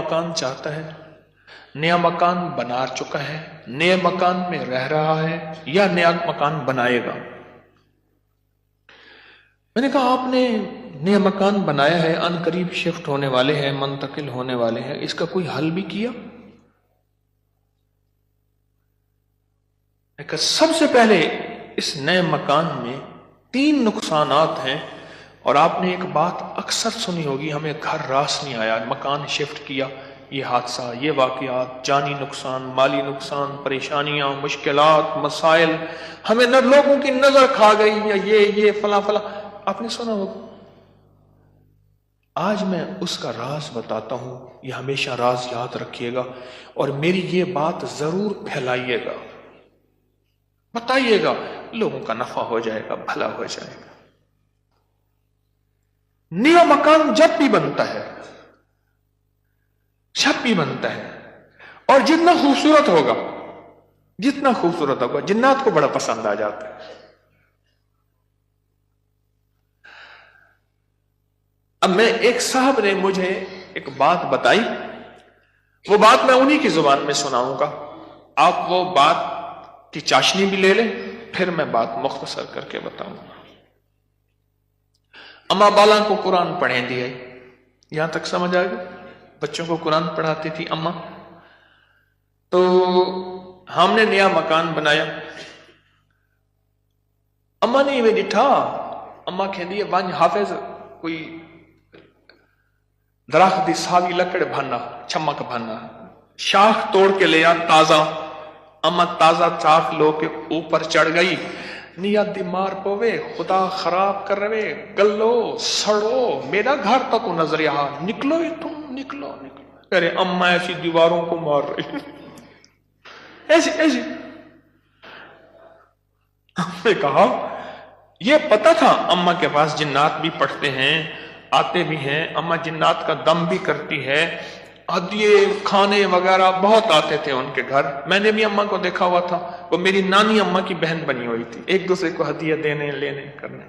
مکان چاہتا ہے، نیا مکان بنا چکا ہے، نئے مکان میں رہ رہا ہے، یا نیا مکان بنائے گا؟ میں نے کہا آپ نے نیا مکان بنایا ہے، ان قریب شفٹ ہونے والے ہیں، منتقل ہونے والے ہیں، اس کا کوئی حل بھی کیا؟ میں کہا سب سے پہلے اس نئے مکان میں 3 نقصانات ہیں، اور آپ نے ایک بات اکثر سنی ہوگی، ہمیں گھر راس نہیں آیا، مکان شفٹ کیا، یہ حادثہ، یہ واقعات، جانی نقصان، مالی نقصان، پریشانیاں، مشکلات، مسائل، ہمیں نہ لوگوں کی نظر کھا گئی، یا یہ فلاں فلاں، آپ نے سنا ہوگا۔ آج میں اس کا راز بتاتا ہوں، یہ ہمیشہ راز یاد رکھیے گا، اور میری یہ بات ضرور پھیلائیے گا، بتائیے گا، لوگوں کا نفع ہو جائے گا، بھلا ہو جائے گا۔ نیا مکان جب بھی بنتا ہے، اور جتنا خوبصورت ہوگا، جنات کو بڑا پسند آ جاتا ہے۔ اب میں ایک صاحب نے مجھے ایک بات بتائی، وہ بات میں انہی کی زبان میں سناؤں گا، آپ وہ بات کی چاشنی بھی لے لیں، پھر میں بات مختصر کر کے بتاؤں گا۔ اما بالا کو قرآن پڑھیں دیا، یہاں تک سمجھ آئے گا؟ بچوں کو قرآن پڑھاتی تھی اما۔ تو ہم نے نیا مکان بنایا، اما نے میں ڈٹھا، اما کہندی ہے ونج حافظ کوئی درخت دی ساوی لکڑ بھانا، چمک بھانا، شاخ توڑ کے لیا تازہ، اما تازہ چاک لو کے اوپر چڑھ گئی، نیت دی مار پوے، خدا خراب کر رہے، گلو سڑو، میرا گھر تک نظر یہاں، نکلو ہی تم، نکلو کہہ رہے اما ایسی دیواروں کو مار رہی، ایسی ہم نے کہا یہ پتا تھا اما کے پاس جنات بھی پڑھتے ہیں، آتے بھی ہیں، اما جنات کا دم بھی کرتی ہے، ہدیے کھانے وغیرہ بہت آتے تھے ان کے گھر، میں نے بھی اما کو دیکھا ہوا تھا، وہ میری نانی اما کی بہن بنی ہوئی تھی، ایک دوسرے کو ہدیے دینے لینے کرنے،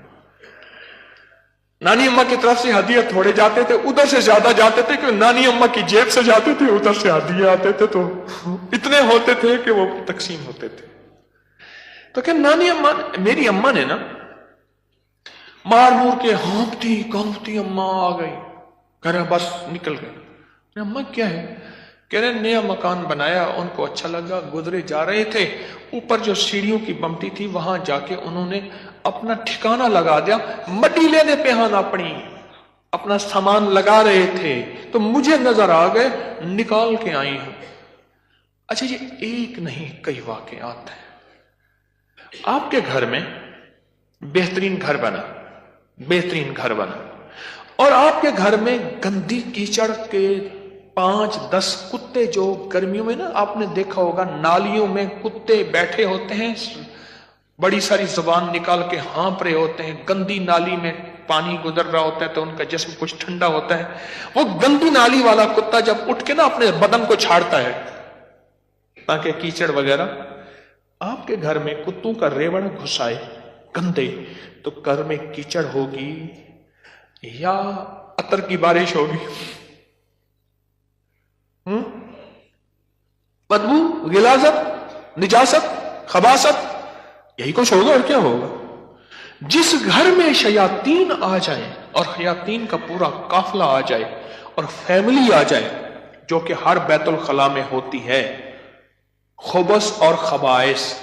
نانی اما کی طرف سے ہدیے تھوڑے جاتے تھے، ادھر سے زیادہ جاتے تھے کہ نانی اما کی جیب سے جاتے تھے، ادھر سے ہدیے آتے تھے، تو اتنے ہوتے تھے کہ وہ تقسیم ہوتے تھے۔ تو کہ نانی اما، میری اما نے نا مار مور کے ہانپتی کانپتی اما آ گئی، کہہ رہے بس نکل گئے، اما کیا ہے؟ کہہ رہے نیا مکان بنایا، ان کو اچھا لگا، گزرے جا رہے تھے، اوپر جو سیڑھیوں کی بمٹی تھی وہاں جا کے انہوں نے اپنا ٹھکانہ لگا دیا، مٹی لینے پہ ہاں اپنا سامان لگا رہے تھے، تو مجھے نظر آ گئے، نکال کے آئی ہوں۔ اچھا یہ ایک نہیں کئی واقعات ہیں۔ آپ کے گھر میں بہترین گھر بنا، اور آپ کے گھر میں گندی کیچڑ کے 5-10 کتے، جو گرمیوں میں نا آپ نے دیکھا ہوگا نالیوں میں کتے بیٹھے ہوتے ہیں، بڑی ساری زبان نکال کے ہانپ رہے ہوتے ہیں، گندی نالی میں پانی گزر رہا ہوتا ہے تو ان کا جسم کچھ ٹھنڈا ہوتا ہے، وہ گندی نالی والا کتا جب اٹھ کے نا اپنے بدن کو چھاڑتا ہے تاکہ کیچڑ وغیرہ، آپ کے گھر میں کتوں کا ریوڑ گھسائے گندے، تو گھر میں کیچڑ ہوگی یا عطر کی بارش ہوگی؟ بدبو، غلاظت، نجاست، خباثت، یہی کچھ ہوگا اور کیا ہوگا؟ جس گھر میں شیاطین آ جائیں اور شیاطین کا پورا قافلہ آ جائے اور فیملی آ جائے، جو کہ ہر بیت الخلاء میں ہوتی ہے، خبث اور خبائث،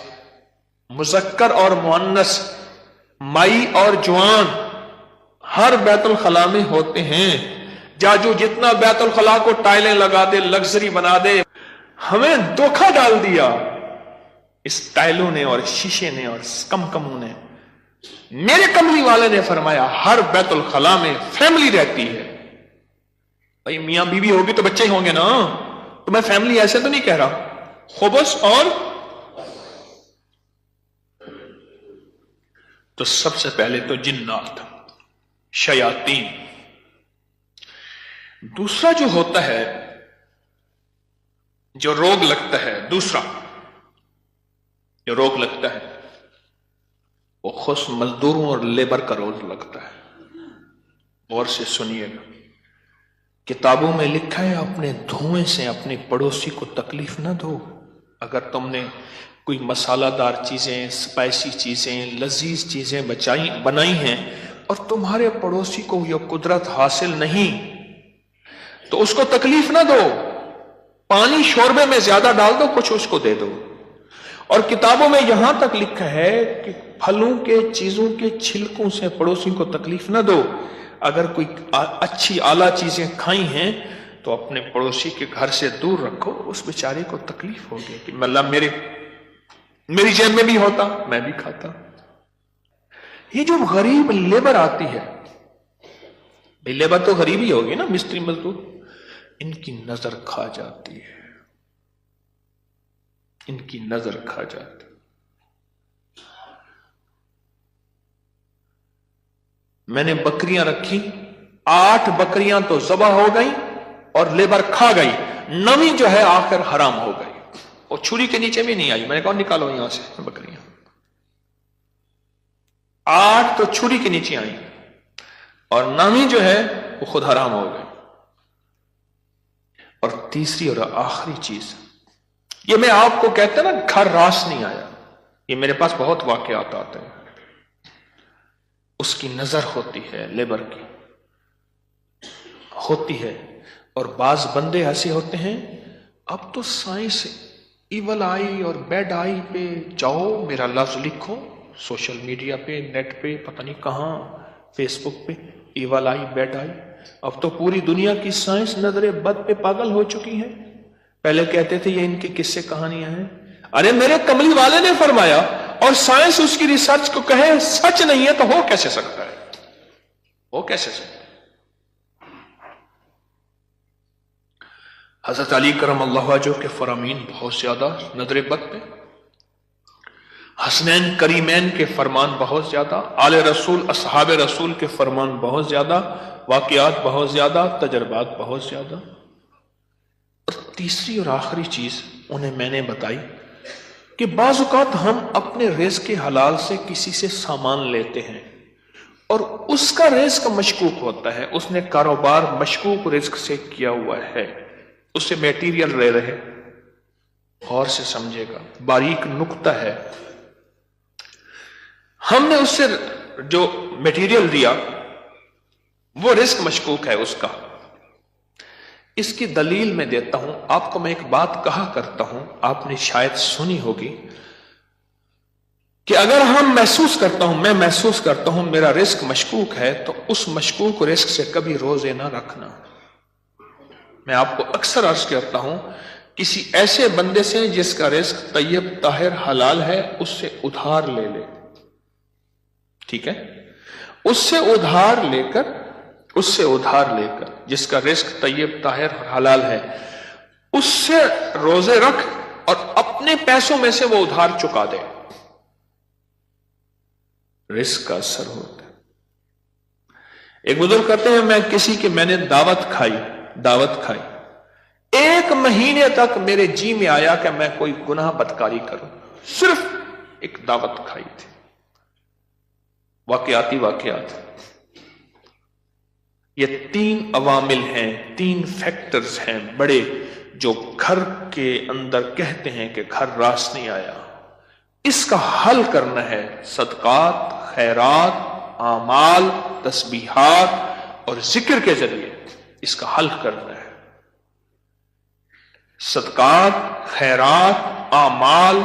مذکر اور مؤنث، مائی اور جوان، ہر بیت الخلاء میں ہوتے ہیں۔ جاجو جتنا بیت الخلاء کو ٹائلیں لگا دے، لگژری بنا دے، ہمیں دھوکہ ڈال دیا اس ٹائلوں نے اور شیشے نے اور کمکموں نے۔ میرے کملی والے نے فرمایا ہر بیت الخلاء میں فیملی رہتی ہے۔ بھائی میاں بیوی ہوگی تو بچے ہی ہوں گے نا، تو میں فیملی ایسے تو نہیں کہہ رہا، خبث اور تو سب سے پہلے تو جنات، شیاطین۔ دوسرا جو ہوتا ہے، جو روگ لگتا ہے، دوسرا جو روگ لگتا ہے وہ خص مزدوروں اور لیبر کا روگ لگتا ہے۔ غور سے سنیے گا، کتابوں میں لکھا ہے اپنے دھوئیں سے اپنے پڑوسی کو تکلیف نہ دو. اگر تم نے کوئی مسالہ دار چیزیں، اسپائسی چیزیں، لذیذ چیزیں بنائی ہیں اور تمہارے پڑوسی کو یہ قدرت حاصل نہیں تو اس کو تکلیف نہ دو. پانی شوربے میں زیادہ ڈال دو، کچھ اس کو دے دو. اور کتابوں میں یہاں تک لکھا ہے کہ پھلوں کے چیزوں کے چھلکوں سے پڑوسی کو تکلیف نہ دو. اگر کوئی اچھی اعلیٰ چیزیں کھائی ہیں تو اپنے پڑوسی کے گھر سے دور رکھو. اس بیچارے کو تکلیف ہوگی کہ اللہ میری جیب میں بھی ہوتا میں بھی کھاتا. یہ جو غریب لیبر آتی ہے، لیبر تو غریب ہی ہوگی نا، مستری مزدور، ان کی نظر کھا جاتی ہے، ان کی نظر کھا جاتی. میں نے بکریاں رکھی، 8 بکریاں تو ذبح ہو گئی اور لیبر کھا گئی، 9ویں جو ہے آخر حرام ہو گئی اور چھری کے نیچے بھی نہیں آئی. میں نے کہا نکالو یہاں سے بکریاں. 8 تو چھری کے نیچے آئی اور 9ویں جو ہے وہ خود حرام ہو گئی. اور تیسری اور آخری چیز، یہ میں آپ کو کہتا نا گھر راس نہیں آیا، یہ میرے پاس بہت واقعات آتے ہیں. اس کی نظر ہوتی ہے، لیبر کی ہوتی ہے. اور بعض بندے ایسے ہوتے ہیں، اب تو سائنس ایول آئی اور بیڈ آئی پہ جاؤ، میرا لفظ لکھو سوشل میڈیا پہ، نیٹ پہ، پتہ نہیں کہاں، فیس بک پہ، ایول آئی بیڈ آئی. اب تو پوری دنیا کی سائنس نظر بد پہ پاگل ہو چکی ہے. پہلے کہتے تھے یہ ان کی قصے کہانیاں ہیں. ارے میرے کملی والے نے فرمایا اور سائنس اس کی ریسرچ کو کہے سچ نہیں ہے تو ہو کیسے سکتا ہے؟ ہو کیسے سکتا ہے؟ حضرت علی کرم اللہ وجہہ کے فرامین بہت زیادہ نظر بد پہ، حسنین کریمین کے فرمان بہت زیادہ، آل رسول اصحاب رسول کے فرمان بہت زیادہ، واقعات بہت زیادہ، تجربات بہت زیادہ. اور تیسری اور آخری چیز انہیں میں نے بتائی کہ بعض اوقات ہم اپنے رزق حلال سے کسی سے سامان لیتے ہیں اور اس کا رزق مشکوک ہوتا ہے، اس نے کاروبار مشکوک رزق سے کیا ہوا ہے، اس سے میٹیریل لے رہے. غور سے سمجھے گا، باریک نقطہ ہے. ہم نے اس سے جو میٹیریل دیا وہ رزق مشکوک ہے اس کا. اس کی دلیل میں دیتا ہوں آپ کو. میں ایک بات کہا کرتا ہوں، آپ نے شاید سنی ہوگی کہ اگر میں محسوس کرتا ہوں میرا رزق مشکوک ہے تو اس مشکوک رزق سے کبھی روزے نہ رکھنا. میں آپ کو اکثر عرض کرتا ہوں کسی ایسے بندے سے جس کا رزق طیب طاہر حلال ہے اس سے ادھار لے لے. ٹھیک ہے، اس سے ادھار لے کر جس کا رزق طیب طاہر اور حلال ہے اس سے روزے رکھ اور اپنے پیسوں میں سے وہ ادھار چکا دے. رزق کا اثر ہوتا ہے. ایک بزرگ کہتے ہیں میں نے دعوت کھائی 1 مہینے تک میرے جی میں آیا کہ میں کوئی گناہ بدکاری کروں، صرف ایک دعوت کھائی تھی. واقعات یہ 3 عوامل ہیں، 3 فیکٹرز ہیں بڑے جو گھر کے اندر کہتے ہیں کہ گھر راس نہیں آیا. اس کا حل کرنا ہے صدقات، خیرات، اعمال، تسبیحات اور ذکر کے ذریعے. اس کا حل کرنا ہے صدقات، خیرات، اعمال،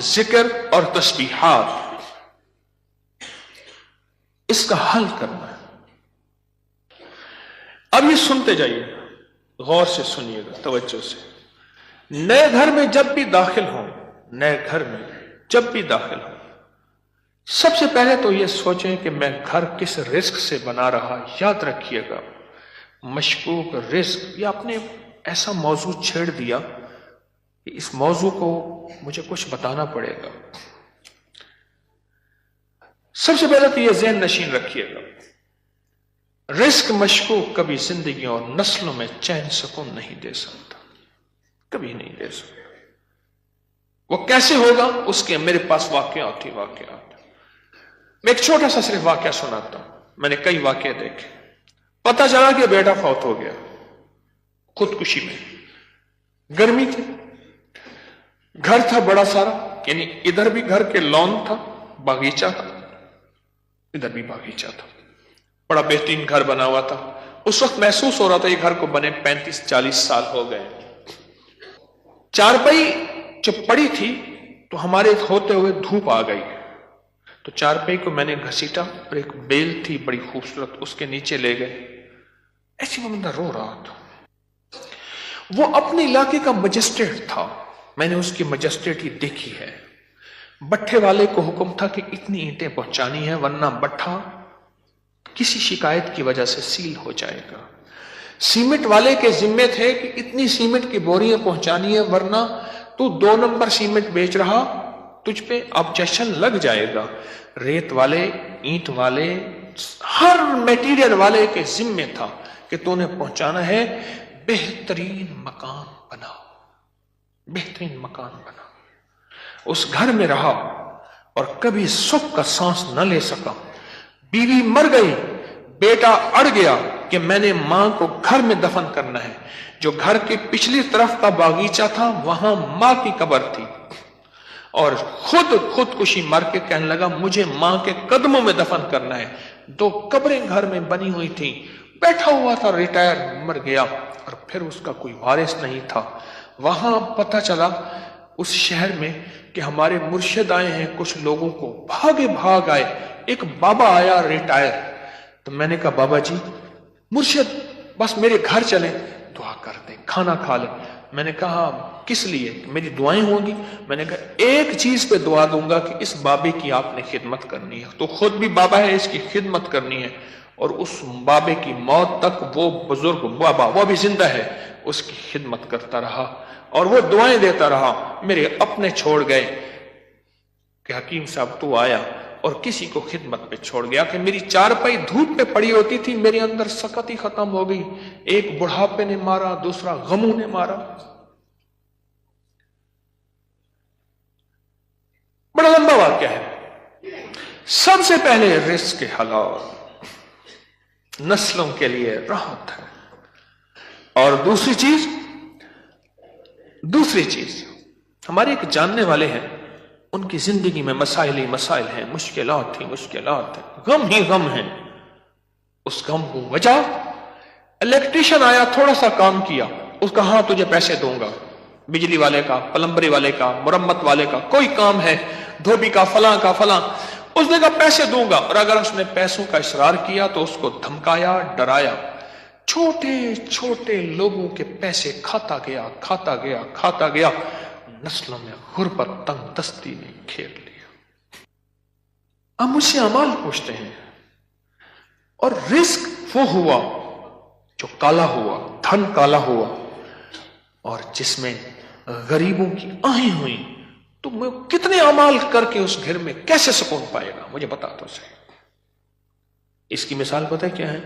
ذکر اور تسبیحات. اس کا حل کرنا ہے. اب یہ سنتے جائیے، غور سے سنیے گا، توجہ سے. نئے گھر میں جب بھی داخل ہوں سب سے پہلے تو یہ سوچیں کہ میں گھر کس رزق سے بنا رہا. یاد رکھیے گا مشکوک رزق، یا آپ نے ایسا موضوع چھیڑ دیا کہ اس موضوع کو مجھے کچھ بتانا پڑے گا. سب سے پہلے تو یہ ذہن نشین رکھیے گا، رزق مشکوک کبھی زندگیوں اور نسلوں میں چین سکون نہیں دے سکتا، کبھی نہیں دے سکتا. وہ کیسے ہوگا؟ اس کے میرے پاس واقعات. میں ایک چھوٹا سا صرف واقعہ سناتا ہوں. میں نے کئی واقعے دیکھے. پتہ چلا کہ بیٹا فوت ہو گیا، خودکشی میں. گرمی تھی, گھر تھا بڑا سارا, یعنی ادھر بھی گھر کے لان تھا, باغیچہ تھا, ادھر بھی باغیچہ تھا, بڑا بہترین گھر بنا ہوا تھا. اس وقت محسوس ہو رہا تھا یہ گھر کو بنے 35-40 سال ہو گئے. چارپائی جب پڑی تھی تو ہمارے ہوتے ہوئے دھوپ آ گئی, تو چارپائی کو میں نے گھسیٹا اور ایک بیل تھی بڑی خوبصورت, اس کے نیچے لے گئے. ایسی وہ بندہ رو رہا تھا. وہ اپنے علاقے کا مجسٹریٹ تھا, میں نے اس کی مجسٹریٹی دیکھی ہے. بٹھے والے کو حکم تھا کہ اتنی اینٹیں پہنچانی ہے ورنہ بٹھا کسی شکایت کی وجہ سے سیل ہو جائے گا. سیمنٹ والے کے ذمے تھے کہ اتنی سیمنٹ کی بوریاں پہنچانی ہے ورنہ تو 2 نمبر سیمنٹ بیچ رہا, تجھ پہ آبجیکشن لگ جائے گا. ریت والے, اینٹ والے, ہر میٹیریل والے کے ذمے تھا کہ تو نے پہنچانا ہے. بہترین مکان بنا, بہترین مکان بنا. اس گھر میں رہا اور کبھی سکھ کا سانس نہ لے سکا. بیوی مر گئی, بیٹا اڑ گیا کہ میں نے ماں کو گھر میں دفن کرنا ہے. جو گھر کی پچھلی طرف کا باغیچہ تھا وہاں ماں کی قبر تھی, اور خودکشی مر کے کہنے لگا مجھے ماں کے قدموں میں دفن کرنا ہے. 2 قبریں گھر میں بنی ہوئی تھی. بیٹھا ہوا تھا, ریٹائر, مر گیا, اور پھر اس کا کوئی وارث نہیں تھا. وہاں پتہ چلا اس شہر میں کہ ہمارے مرشد آئے ہیں. کچھ لوگوں کو بھاگے بھاگ آئے. ایک بابا آیا ریٹائر, تو میں نے کہا بابا جی مرشد بس میرے گھر چلیں, دعا کر دیں, کھانا کھا لیں. میں نے کہا کس لیے؟ میری دعائیں ہوں گی. میں نے کہا ایک چیز پہ دعا دوں گا کہ اس بابے کی آپ نے خدمت کرنی ہے. تو خود بھی بابا ہے, اس کی خدمت کرنی ہے, اور اس بابے کی موت تک وہ بزرگ بابا, وہ بھی زندہ ہے, اس کی خدمت کرتا رہا اور وہ دعائیں دیتا رہا. میرے اپنے چھوڑ گئے کہ حکیم صاحب تو آیا, اور کسی کو خدمت پہ چھوڑ گیا کہ میری چارپائی دھوپ پہ پڑی ہوتی تھی. میرے اندر سکت ہی ختم ہو گئی. ایک بڑھاپے نے مارا, دوسرا غموں نے مارا. بڑا لمبا واقعہ ہے. سب سے پہلے رزق کے حلال, نسلوں کے لیے راحت ہے. اور دوسری چیز ہمارے ایک جاننے والے ہیں, ان کی زندگی میں مسائل ہی مسائل ہیں, مشکلات ہیں, غم ہی غم ہیں. اس غم کو وجہ الیکٹریشین آیا, تھوڑا سا کام کیا, اس کا ہاں تجھے پیسے دوں گا. بجلی والے کا, پلمبری والے کا, مرمت والے کا, کوئی کام ہے, دھوبی کا, فلاں کا فلاں, اس نے کہا پیسے دوں گا. اور اگر اس نے پیسوں کا اصرار کیا تو اس کو دھمکایا, ڈرایا. چھوٹے چھوٹے لوگوں کے پیسے کھاتا گیا. نسلوں میں غربت, تنگ دستی نے گھیر لیا. اب مجھ سے اعمال پوچھتے ہیں, اور رزق وہ ہوا جو کالا ہوا, دھن کالا ہوا, اور جس میں غریبوں کی آہیں ہوئی. تو میں کتنے اعمال کر کے اس گھر میں کیسے سکون پائے گا؟ مجھے بتا تو صحیح. اس کی مثال پتہ ہے کیا ہے؟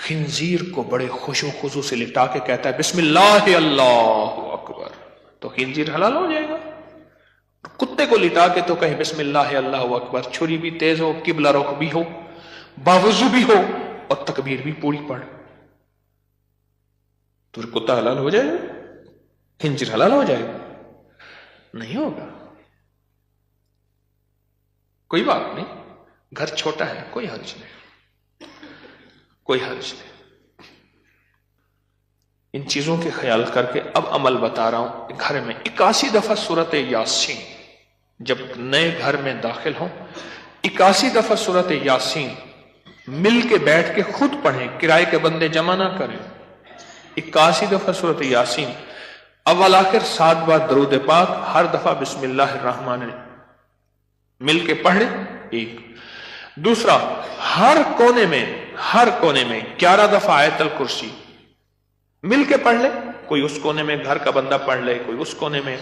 خنزیر کو بڑے خوش و خضوع سے لٹا کے کہتا ہے بسم اللہ اللہ اکبر, تو خنزیر حلال ہو جائے گا. کتے کو لٹا کے تو کہیں بسم اللہ اللہ اکبر, چھری بھی تیز ہو, قبلہ رخ بھی ہو, باوضو بھی ہو, اور تکبیر بھی پوری پڑھ, تو پھر کتا حلال ہو جائے گا؟ خنزیر حلال ہو جائے گا؟ نہیں ہوگا. کوئی بات نہیں, گھر چھوٹا ہے, کوئی حرج نہیں. ان چیزوں کے خیال کر کے اب عمل بتا رہا ہوں. گھر میں 81 دفعہ سورت یاسین, جب نئے گھر میں داخل ہوں 81 دفعہ سورت یاسین مل کے بیٹھ کے خود پڑھیں, کرائے کے بندے جمع نہ کریں. 81 دفعہ سورت یاسین, اول آخر 7 بار درود پاک, ہر دفعہ بسم اللہ الرحمن الرحیم مل کے پڑھ لیں. ایک. دوسرا, ہر کونے میں 11 دفعہ آیت الکرسی مل کے پڑھ لے. کوئی اس کونے میں گھر کا بندہ پڑھ لے, کوئی اس کونے میں,